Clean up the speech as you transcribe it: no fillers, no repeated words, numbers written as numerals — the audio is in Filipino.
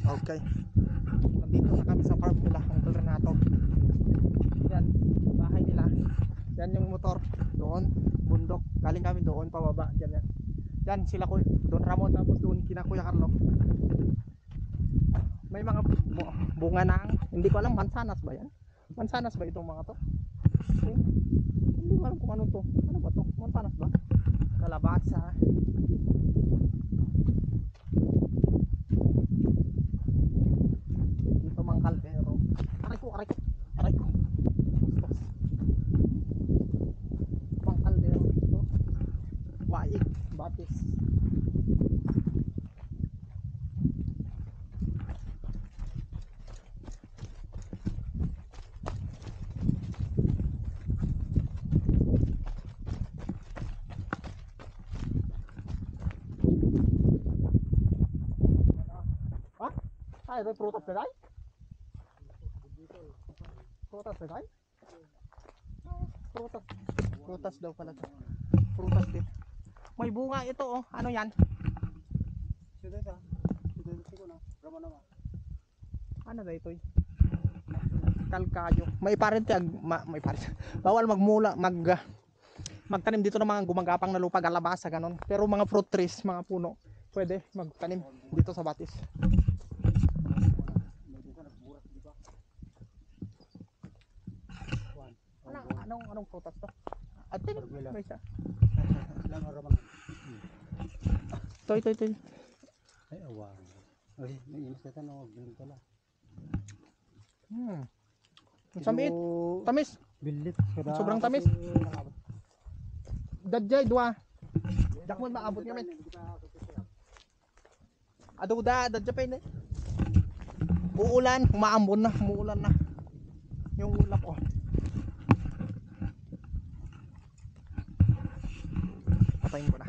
Okay. Nandito na kami sa farm nila, Uncle Renato. Yan, bahay nila. Yan yung motor. Doon, bundok. Galing kami doon, pababa. Yan yan. Yan sila ko. Doon Ramon, tapos doon kina Kuya Carlo. May mga bunga ng, hindi ko alam, mansanas ba yan? Mansanas ba itong mga to? Okay. Hindi ko alam kung ano to. Ano ba to? Mansanas ba? Kalabasa. Dito mang kaldero. Aray ko. Mang kaldero dito. Waig, batis. Ha? Ay, may prutas na dahil? Prutas na dahil? Prutas daw pala to. Prutas din. May bunga ito oh. Ano yan? Ano ba ito? Kalkayo. May parente may parente. Bawal magtanim dito ng mga gumagapang na lupa, galabasa ganon. Pero mga fruit trees, mga puno, pwede magtanim dito sa batis. Anong prutas to? Atin, may isa. Toy. Ay, awang. Ay, may imas ka no, bilhin pala. Samit, tamis. Bilit. Sobrang tamis. Dadjay, dua. Jakmon maabot kami. Aduda, dadjay pa yun eh. Uulan, umaambon na, umuulan na. Yung ulap oh. Patayin ko na.